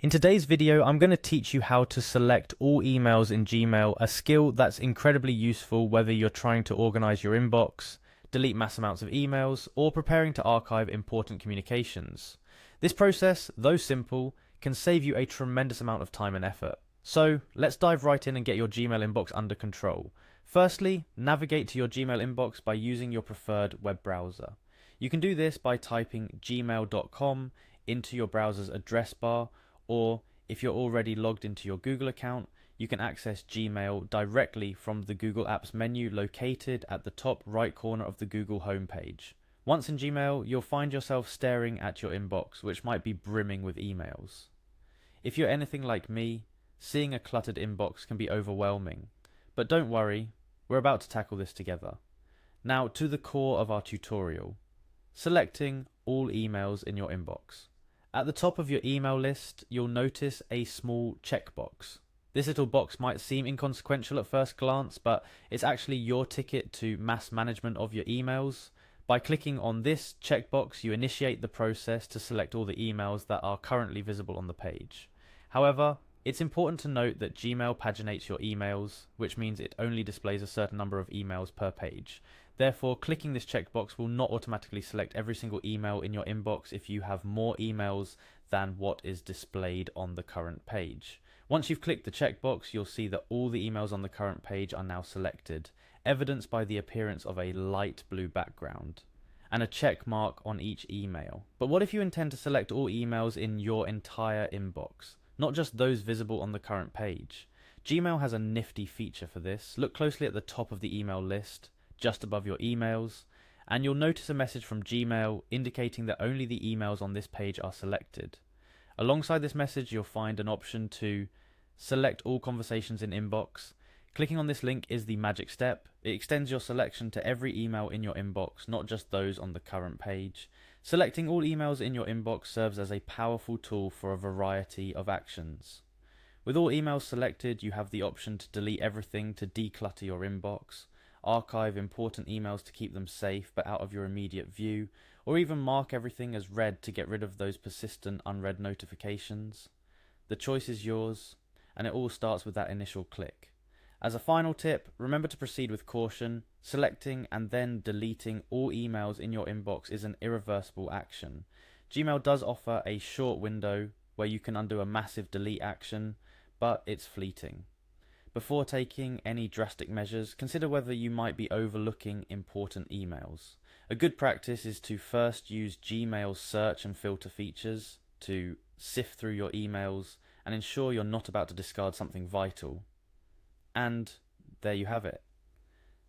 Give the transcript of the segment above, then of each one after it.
In today's video, I'm going to teach you how to select all emails in Gmail, a skill that's incredibly useful whether you're trying to organize your inbox, delete mass amounts of emails, or preparing to archive important communications. This process, though simple, can save you a tremendous amount of time and effort. So, let's dive right in and get your Gmail inbox under control. Firstly, navigate to your Gmail inbox by using your preferred web browser. You can do this by typing gmail.com into your browser's address bar, or if you're already logged into your Google account, you can access Gmail directly from the Google Apps menu located at the top right corner of the Google homepage. Once in Gmail, you'll find yourself staring at your inbox, which might be brimming with emails. If you're anything like me, seeing a cluttered inbox can be overwhelming. But don't worry, we're about to tackle this together. Now to the core of our tutorial. Selecting all emails in your inbox. At the top of your email list, you'll notice a small checkbox. This little box might seem inconsequential at first glance, but it's actually your ticket to mass management of your emails. By clicking on this checkbox, you initiate the process to select all the emails that are currently visible on the page. However, it's important to note that Gmail paginates your emails, which means it only displays a certain number of emails per page. Therefore, clicking this checkbox will not automatically select every single email in your inbox if you have more emails than what is displayed on the current page. Once you've clicked the checkbox, you'll see that all the emails on the current page are now selected, evidenced by the appearance of a light blue background and a check mark on each email. But what if you intend to select all emails in your entire inbox, not just those visible on the current page? Gmail has a nifty feature for this. Look closely at the top of the email list, just above your emails, and you'll notice a message from Gmail indicating that only the emails on this page are selected. Alongside this message, you'll find an option to select all conversations in inbox. Clicking on this link is the magic step. It extends your selection to every email in your inbox, not just those on the current page. Selecting all emails in your inbox serves as a powerful tool for a variety of actions. With all emails selected, you have the option to delete everything to declutter your inbox, archive important emails to keep them safe but out of your immediate view, or even mark everything as read to get rid of those persistent unread notifications. The choice is yours, and it all starts with that initial click. As a final tip, remember to proceed with caution. Selecting and then deleting all emails in your inbox is an irreversible action. Gmail does offer a short window where you can undo a massive delete action, but it's fleeting. Before taking any drastic measures, consider whether you might be overlooking important emails. A good practice is to first use Gmail's search and filter features to sift through your emails and ensure you're not about to discard something vital. And there you have it.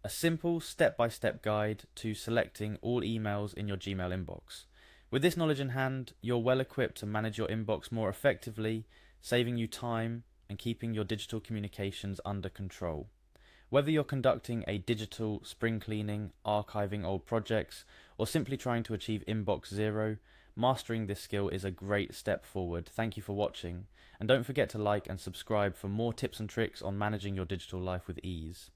A simple step-by-step guide to selecting all emails in your Gmail inbox. With this knowledge in hand, you're well equipped to manage your inbox more effectively, saving you time and keeping your digital communications under control. Whether you're conducting a digital spring cleaning, archiving old projects, or simply trying to achieve inbox zero, mastering this skill is a great step forward. Thank you for watching, and don't forget to like and subscribe for more tips and tricks on managing your digital life with ease.